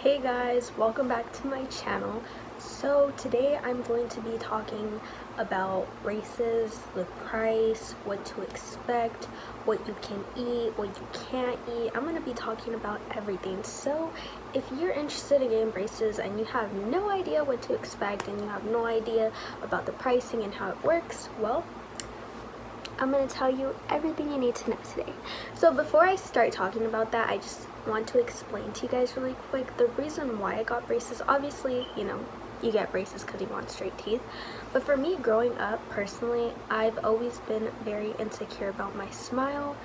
Hey guys, welcome back to my channel. So today I'm going to be talking about braces, the price, what to expect, what you can eat, what you can't eat. I'm going to be talking about everything. So if you're interested in getting braces and you have no idea what to expect and you have no idea about the pricing and how it works, well, I'm going to tell you everything you need to know today. So before I start talking about that, I just want to explain to you guys really quick the reason why I got braces. Obviously, you get braces because you want straight teeth. But for me, growing up, personally, I've always been very insecure about my smile.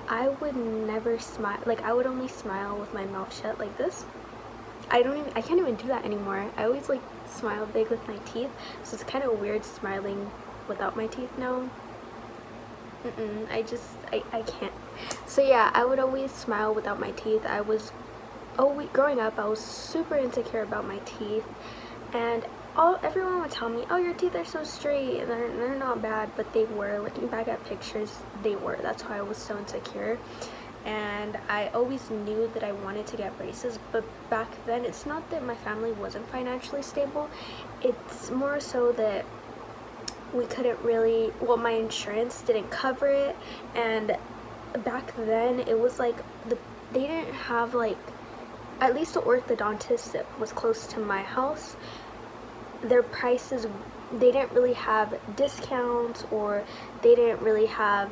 I would never smile, I would only smile with my mouth shut like this. I can't even do that anymore. I always smile big with my teeth, so it's kind of weird smiling without my teeth now. I can't. So yeah, I would always smile without my teeth. Growing up, I was super insecure about my teeth, and everyone would tell me, oh, your teeth are so straight, and they're not bad, but they were. Looking back at pictures, they were. That's why I was so insecure, and I always knew that I wanted to get braces. But back then, it's not that my family wasn't financially stable, it's more so that we couldn't really, my insurance didn't cover it, and back then it was they didn't have at least the orthodontist that was close to my house, their prices, they didn't really have discounts, or they didn't really have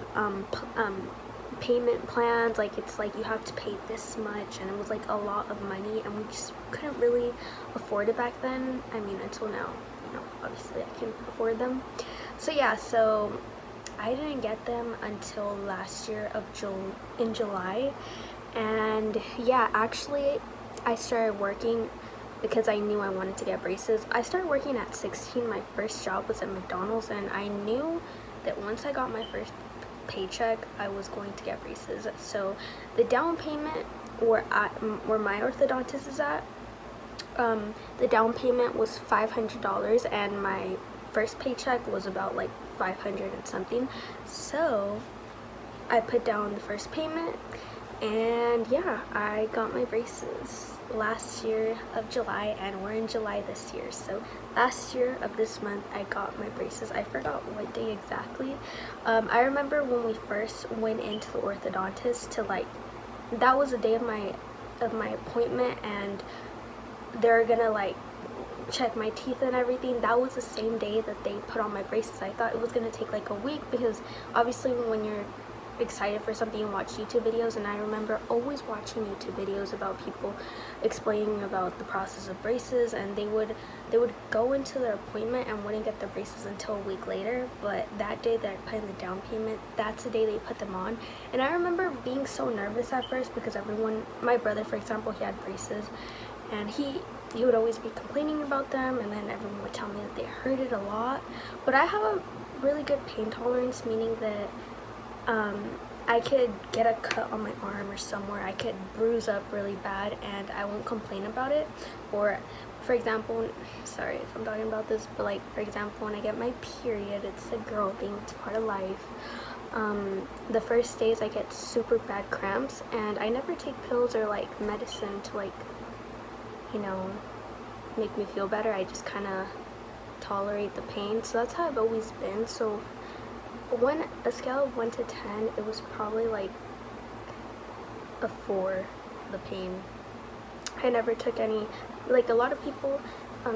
payment plans. It's you have to pay this much, and it was a lot of money, and we just couldn't really afford it back then. I mean, until now, obviously I can afford them. So yeah, so I didn't get them until last year in July. And yeah, actually I started working because I knew I wanted to get braces. I started working at 16. My first job was at McDonald's, and I knew that once I got my first paycheck, I was going to get braces. So the down payment where my orthodontist is at, the down payment was $500, and my first paycheck was about 500 and something. So I put down the first payment, and yeah, I got my braces last year of July, and we're in July this year. So last year of this month, I got my braces. I forgot what day exactly. I remember when we first went into the orthodontist that was the day of my appointment, and they're gonna check my teeth and everything. That was the same day that they put on my braces. I thought it was gonna take a week, because obviously when you're excited for something, you watch YouTube videos, and I remember always watching YouTube videos about people explaining about the process of braces, and they would go into their appointment and wouldn't get their braces until a week later. But that day that I put in the down payment, that's the day they put them on. And I remember being so nervous at first, because my brother, for example, he had braces, and he would always be complaining about them, and then everyone would tell me that they hurted a lot. But I have a really good pain tolerance, meaning that I could get a cut on my arm or somewhere, I could bruise up really bad, and I won't complain about it. Or for example, sorry if I'm talking about this, but for example, when I get my period, it's a girl thing, it's part of life. The first days I get super bad cramps, and I never take pills or medicine to make me feel better. I just kind of tolerate the pain. So that's how I've always been. So on a scale of 1 to 10, it was probably a 4, the pain. I never took any, a lot of people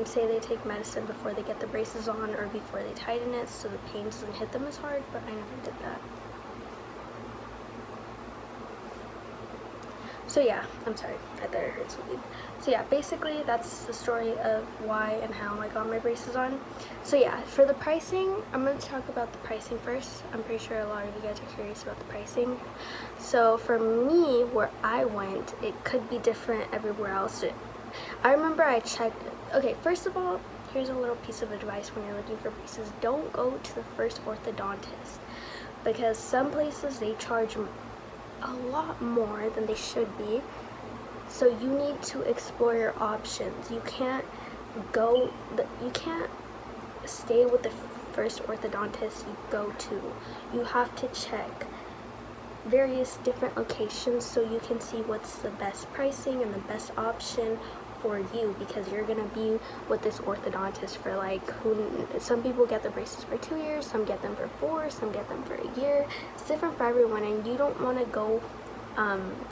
say they take medicine before they get the braces on, or before they tighten it, so the pain doesn't hit them as hard, but I never did that. So yeah, I'm sorry, I thought I heard something. So yeah, basically that's the story of why and how I got my braces on. So yeah, for the pricing, I'm going to talk about the pricing first. I'm pretty sure a lot of you guys are curious about the pricing. So for me, where I went, it could be different everywhere else. I remember I checked, okay, first of all, here's a little piece of advice when you're looking for braces. Don't go to the first orthodontist, because some places they charge a lot more than they should be. So you need to explore your options. You can't stay with the first orthodontist you go to. You have to check various different locations so you can see what's the best pricing and the best option, for you, because you're gonna be with this orthodontist for like, some people get the braces for 2 years, some get them for 4, some get them for a year. It's different for everyone, and you don't want to go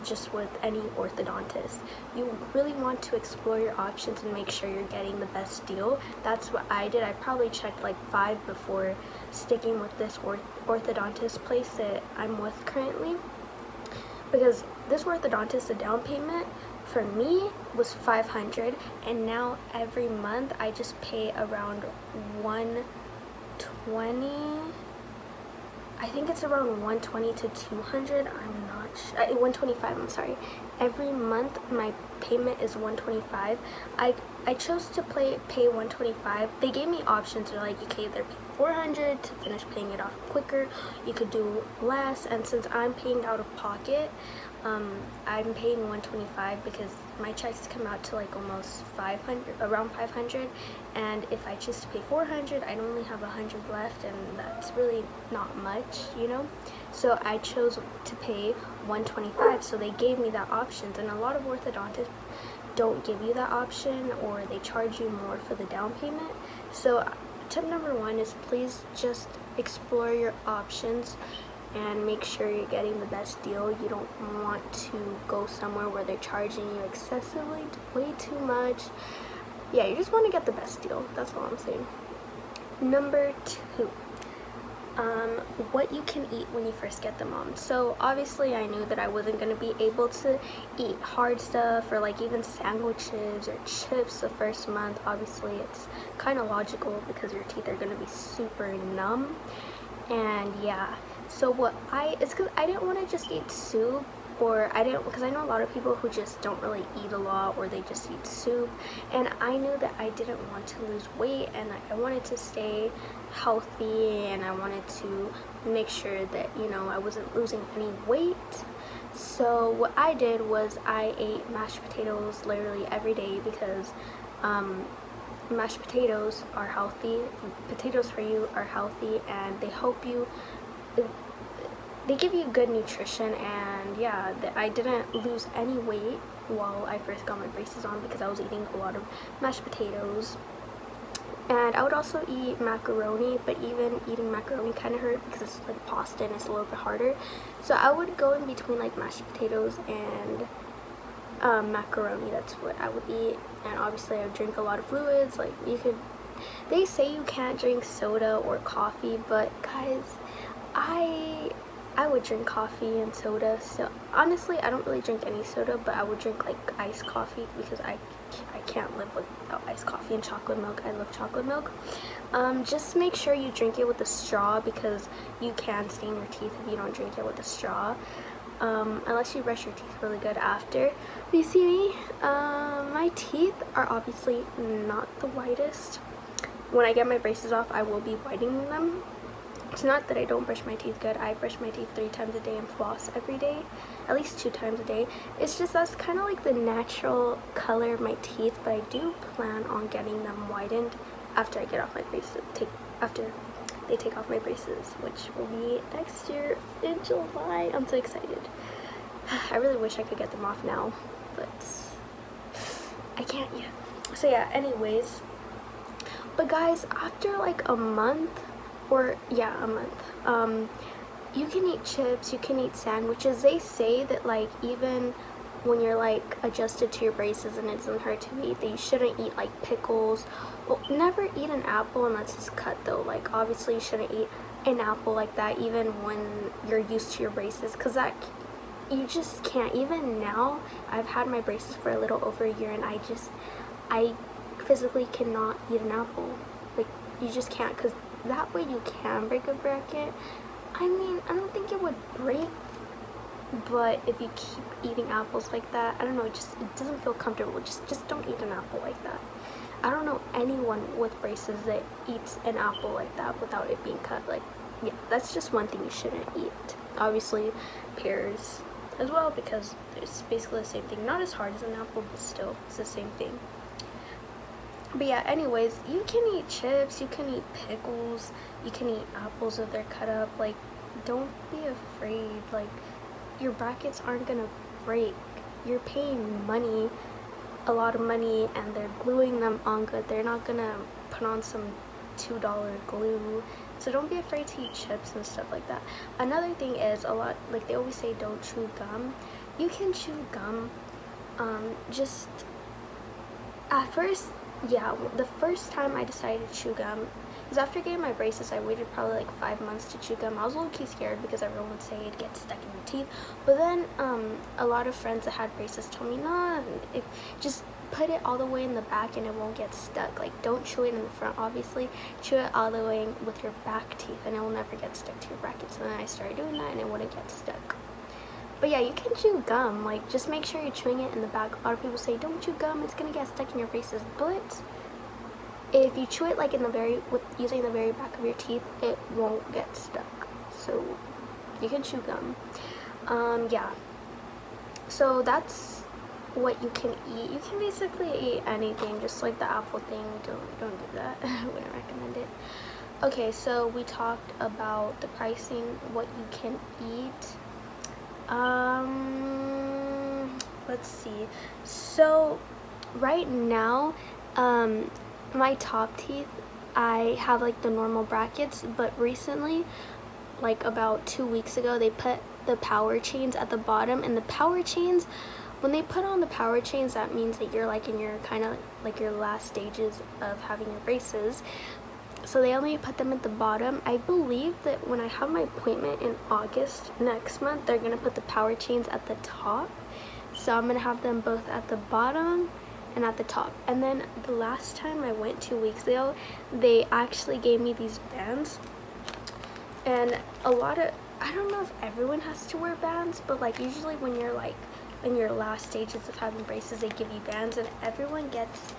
just with any orthodontist. You really want to explore your options and make sure you're getting the best deal. That's what I did. I probably checked like 5 before sticking with this orthodontist place that I'm with currently, because this orthodontist, the down payment for me was $500, and now every month I just pay around $120. I think it's around $120 to $200. I'm not sure. $125. I'm sorry. Every month my payment is $125. I chose to pay $125. They gave me options. They're like, you can either pay $400 to finish paying it off quicker. You could do less. And since I'm paying out of pocket, I'm paying $125 because my checks come out to like almost around $500, and if I choose to pay $400, I'd only have $100 left, and that's really not much, you know. So I chose to pay $125. So they gave me that option, and a lot of orthodontists don't give you that option, or they charge you more for the down payment. So tip number 1 is please just explore your options and make sure you're getting the best deal. You don't want to go somewhere where they're charging you excessively, way too much. Yeah, you just want to get the best deal. That's all I'm saying. Number 2, what you can eat when you first get them on. So obviously I knew that I wasn't going to be able to eat hard stuff or like even sandwiches or chips the first month. Obviously it's kind of logical because your teeth are going to be super numb. And yeah, so it's because I didn't want to just eat soup, because I know a lot of people who just don't really eat a lot, or they just eat soup, and I knew that I didn't want to lose weight, and I wanted to stay healthy, and I wanted to make sure that, you know, I wasn't losing any weight. So what I did was I ate mashed potatoes literally every day, because mashed potatoes are healthy. Potatoes for you are healthy, and they give you good nutrition. And yeah, I didn't lose any weight while I first got my braces on because I was eating a lot of mashed potatoes. And I would also eat macaroni, but even eating macaroni kind of hurt because it's like pasta and it's a little bit harder. So I would go in between like mashed potatoes and macaroni. That's what I would eat. And obviously I would drink a lot of fluids. Like, they say you can't drink soda or coffee, but guys, I would drink coffee and soda. So honestly, I don't really drink any soda, but I would drink like iced coffee because I can't live without iced coffee and chocolate milk. I love chocolate milk. Just make sure you drink it with a straw, because you can stain your teeth if you don't drink it with a straw. Unless you brush your teeth really good after. You see me? My teeth are obviously not the whitest. When I get my braces off, I will be whitening them. It's not that I don't brush my teeth good. I brush my teeth 3 times a day and floss every day, at least 2 times a day. It's just that's kind of like the natural color of my teeth, but I do plan on getting them whitened after I get off my braces, after they take off my braces, which will be next year in July. I'm so excited. I really wish I could get them off now, but I can't yet. So yeah, anyways. But guys, after like a month, you can eat chips, you can eat sandwiches. They say that like even when you're like adjusted to your braces and it doesn't hurt to eat, that you shouldn't eat like pickles. Well, never eat an apple unless it's cut though. Like obviously you shouldn't eat an apple like that even when you're used to your braces, because that you just can't. Even now, I've had my braces for a little over a year, and I physically cannot eat an apple. Like, you just can't, because that way you can break a bracket. I mean, I don't think it would break, but if you keep eating apples like that, I don't know, it doesn't feel comfortable. Just don't eat an apple like that. I don't know anyone with braces that eats an apple like that without it being cut. Like, yeah, that's just one thing you shouldn't eat. Obviously, pears as well, because it's basically the same thing. Not as hard as an apple, but still, it's the same thing. But yeah, anyways, you can eat chips, you can eat pickles, you can eat apples if they're cut up. Like, don't be afraid. Like, your brackets aren't gonna break. You're paying money a lot of money and they're gluing them on good. They're not gonna put on some $2 glue. So don't be afraid to eat chips and stuff like that. Another thing is, a lot, like they always say, don't chew gum. You can chew gum. Just at first, yeah, the first time I decided to chew gum, because after getting my braces, I waited probably like 5 months to chew gum. I was a little scared because everyone would say it gets stuck in your teeth. But then a lot of friends that had braces told me, nah, just put it all the way in the back and it won't get stuck. Like, don't chew it in the front, obviously. Chew it all the way with your back teeth and it will never get stuck to your brackets. And then I started doing that and it wouldn't get stuck. But yeah, you can chew gum. Like, just make sure you're chewing it in the back. A lot of people say, don't chew gum, it's gonna get stuck in your braces. But if you chew it like using the very back of your teeth, it won't get stuck. So you can chew gum. Yeah. So that's what you can eat. You can basically eat anything, just like the apple thing. Don't do that. I wouldn't recommend it. Okay, so we talked about the pricing, what you can eat. Let's see. So right now, my top teeth, I have like the normal brackets, but recently, like about 2 weeks ago, they put the power chains at the bottom. And the power chains, when they put on the power chains, that means that you're like in your kind of like your last stages of having your braces. So they only put them at the bottom. I believe that when I have my appointment in August next month, they're gonna put the power chains at the top. So I'm gonna have them both at the bottom and at the top. And then the last time I went 2 weeks ago, they actually gave me these bands. And I don't know if everyone has to wear bands, but like usually when you're like in your last stages of having braces, they give you bands, and everyone gets,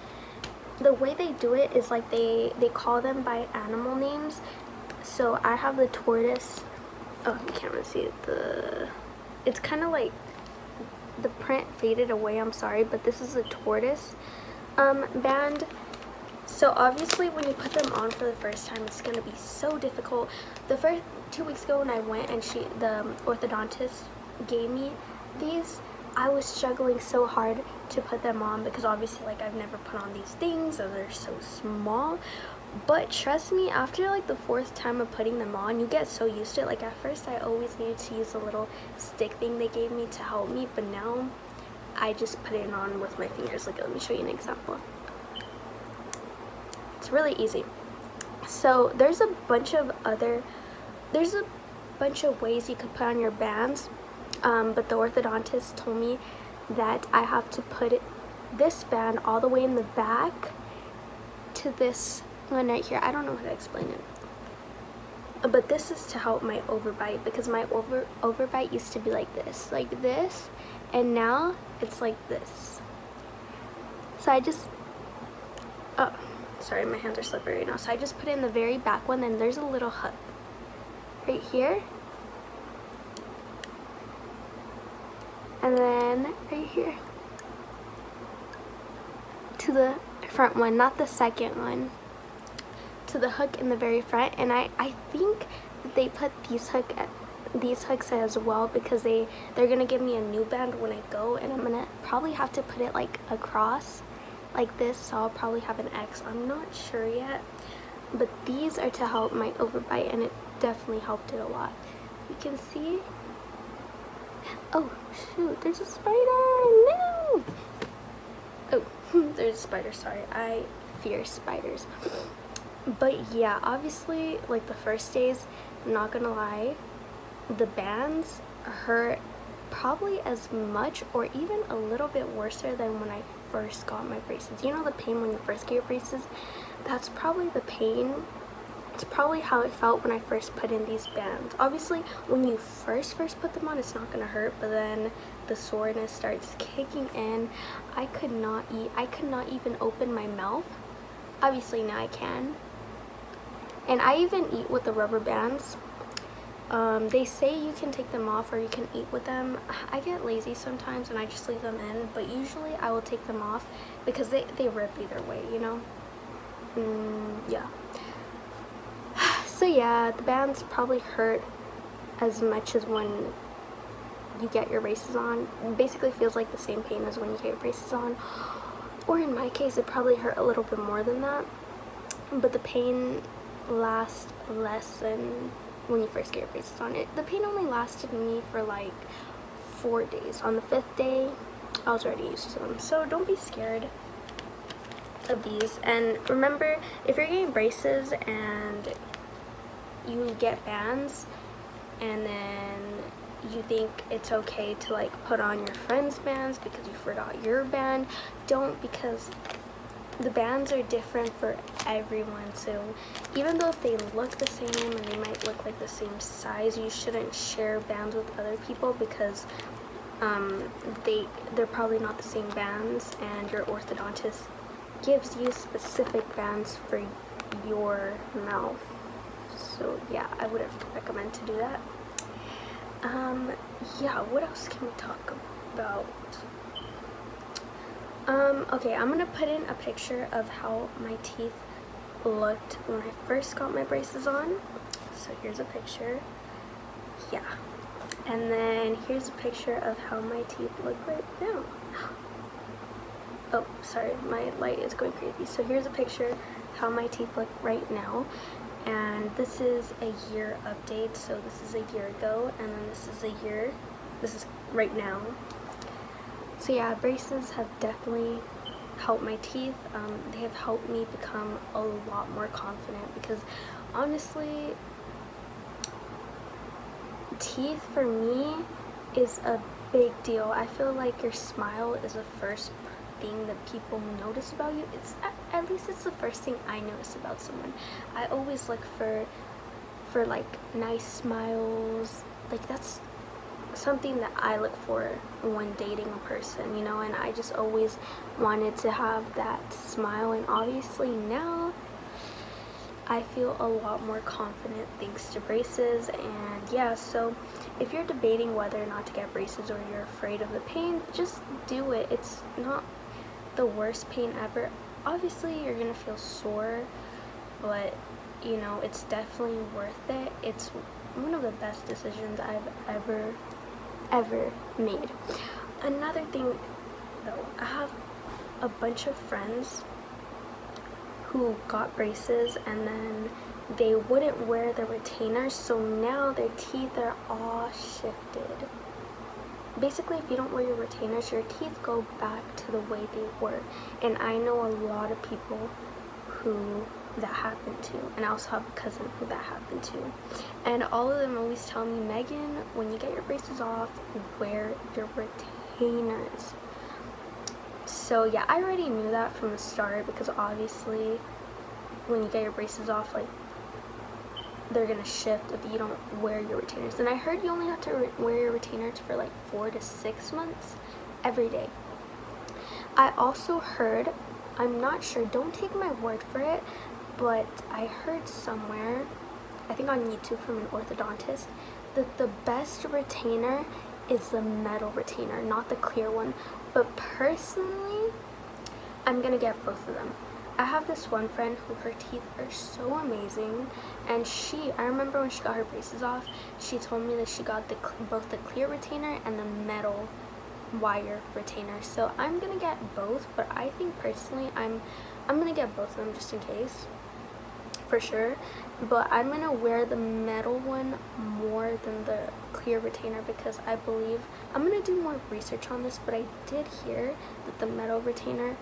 the way they do it is like they call them by animal names. So I have the tortoise. Oh, you can't really see it. It's kind of like the print faded away, I'm sorry, but this is a tortoise band. So obviously when you put them on for the first time, it's going to be so difficult. The first 2 weeks ago when I went and the orthodontist gave me these, I was struggling so hard to put them on because obviously like I've never put on these things and they're so small. But trust me, after like the 4th time of putting them on, you get so used to it. Like at first I always needed to use a little stick thing they gave me to help me, but now I just put it on with my fingers. Like, let me show you an example. It's really easy. So there's a bunch of ways you could put on your bands, but the orthodontist told me that I have to put this band all the way in the back to this one right here. I don't know how to explain it, but this is to help my overbite, because my overbite used to be like this, and now it's like this. So I just, oh, sorry, my hands are slippery right now. So I just put it in the very back one, then there's a little hook right here, and then right here to the front one, not the second one, to the hook in the very front. And I think that they put these hooks as well, because they're gonna give me a new band when I go, and I'm gonna probably have to put it like across like this, so I'll probably have an X. I'm not sure yet, but these are to help my overbite, and it definitely helped it a lot. You can see, oh shoot, there's a spider, no! Oh, there's a spider, sorry, I fear spiders. But yeah, obviously, like the first days, I'm not gonna lie, the bands hurt probably as much or even a little bit worse than when I first got my braces. You know the pain when you first get your braces? That's probably the pain. It's probably how it felt when I first put in these bands. Obviously, when you first put them on, it's not gonna hurt, but then the soreness starts kicking in. I could not eat. I could not even open my mouth. Obviously now I can. And I even eat with the rubber bands. They say you can take them off or you can eat with them. I get lazy sometimes and I just leave them in, but usually I will take them off because they rip either way, you know? Yeah. So yeah, the bands probably hurt as much as when you get your braces on. It basically feels like the same pain as when you get your braces on. or in my case it probably hurt a little bit more than that, but the pain lasts less than when you first get your braces on. The pain only lasted me for like 4 days. On the 5th day I was already used to them. So don't be scared of these. And remember, if you're getting braces and you get bands and then you think it's okay to like put on your friend's bands because you forgot your band, don't, because the bands are different for everyone. So even though if they look the same and they might look like the same size, you shouldn't share bands with other people because they're probably not the same bands, and your orthodontist gives you specific bands for your mouth. So yeah, I wouldn't recommend to do that. Yeah, what else can we talk about? Okay, I'm gonna put in a picture of how my teeth looked when I first got my braces on. So here's a picture. Yeah. And then here's a picture of how my teeth look right now. Oh, sorry, my light is going crazy. So here's a picture how my teeth look right now. And this is a year update. So this is a year ago, and then this is right now. So yeah, braces have definitely helped my teeth. They have helped me become a lot more confident, because honestly, teeth for me is a big deal. I feel like your smile is the first thing that people notice about you. It's at least it's the first thing I notice about someone. I always look for like nice smiles. Like that's something that I look for when dating a person, you know, and I just always wanted to have that smile, and obviously now I feel a lot more confident thanks to braces. And yeah, so if you're debating whether or not to get braces or you're afraid of the pain, just do it. It's not the worst pain ever. Obviously you're gonna feel sore, but you know, it's definitely worth it. It's one of the best decisions I've ever made. Another thing though, I have a bunch of friends who got braces and then they wouldn't wear the retainers, so now their teeth are all shifted. Basically, if you don't wear your retainers, your teeth go back to the way they were. And I know a lot of people who that happened to, and I also have a cousin who that happened to, and all of them always tell me, Megan, when you get your braces off, wear your retainers. So yeah, I already knew that from the start, because obviously when you get your braces off, like, they're gonna shift if you don't wear your retainers. And I heard you only have to wear your retainers for like 4 to 6 months every day. I also heard, I'm not sure, don't take my word for it, but I heard somewhere, I think on YouTube from an orthodontist, that the best retainer is the metal retainer, not the clear one. But personally, I'm gonna get both of them. I have this one friend who her teeth are so amazing, and I remember when she got her braces off, she told me that she got both the clear retainer and the metal wire retainer. So I'm gonna get both, but I think personally I'm gonna get both of them just in case, for sure. But I'm gonna wear the metal one more than the clear retainer, because I believe, I'm gonna do more research on this, but I did hear that the metal retainer,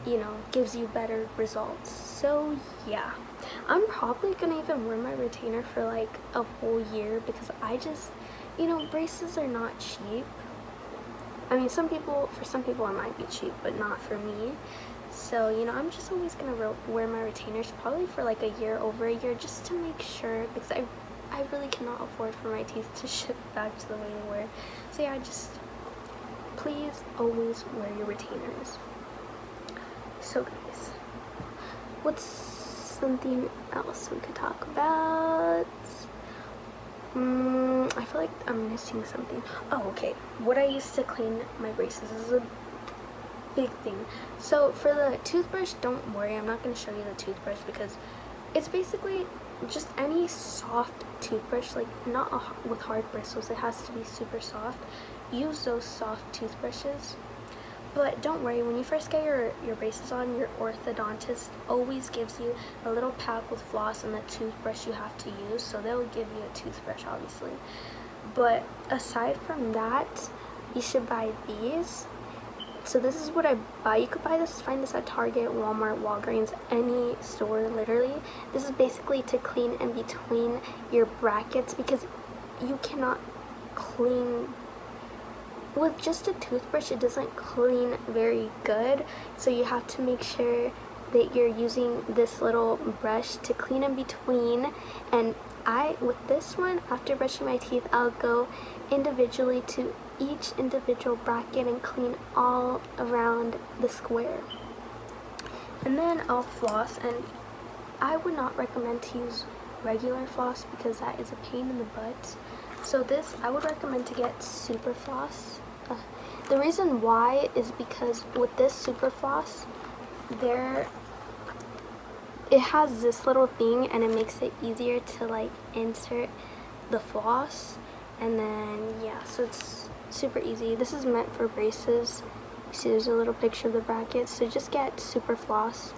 you know, gives you better results. So yeah, I'm probably gonna even wear my retainer for like a whole year, because I just, you know, braces are not cheap. I mean, for some people it might be cheap, but not for me. So, you know, I'm just always gonna wear my retainers probably for like a year, over a year, just to make sure, because I really cannot afford for my teeth to shift back to the way they were. So yeah, just please always wear your retainers. So guys, what's something else we could talk about? I feel like I'm missing something. Oh, okay. What I used to clean my braces is a big thing. So for the toothbrush, don't worry, I'm not going to show you the toothbrush, because it's basically just any soft toothbrush, like not with hard bristles. It has to be super soft. Use those soft toothbrushes. But don't worry, when you first get your braces on, your orthodontist always gives you a little pack with floss and the toothbrush you have to use. So they'll give you a toothbrush, obviously. But aside from that, you should buy these. So this is what I buy. You could find this at Target, Walmart, Walgreens, any store, literally. This is basically to clean in between your brackets, because you cannot clean with just a toothbrush. It doesn't clean very good, so you have to make sure that you're using this little brush to clean in between. And with this one, after brushing my teeth, I'll go individually to each individual bracket and clean all around the square. And then I'll floss, and I would not recommend to use regular floss because that is a pain in the butt. So this, I would recommend to get super floss. The reason why is because with this super floss, it has this little thing, and it makes it easier to like insert the floss. And then yeah, so it's super easy. This is meant for braces. You see there's a little picture of the brackets, so just get super floss.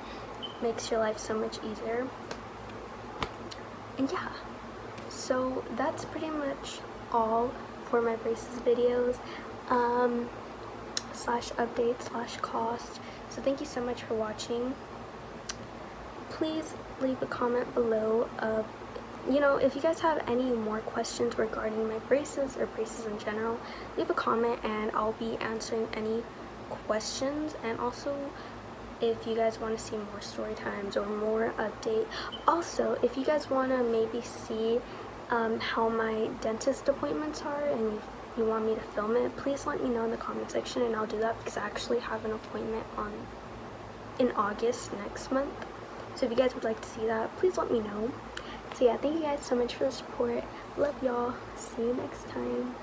Makes your life so much easier. And yeah, so that's pretty much all for my braces videos, slash update slash cost. So thank you so much for watching. Please leave a comment below of, if you guys have any more questions regarding my braces or braces in general. Leave a comment and I'll be answering any questions. And also, if you guys want to see more story times or more update. Also, if you guys want to maybe see how my dentist appointments are, and if you want me to film it, please let me know in the comment section, and I'll do that, because I actually have an appointment in August next month. So if you guys would like to see that, please let me know. So yeah, thank you guys so much for the support. Love y'all. See you next time.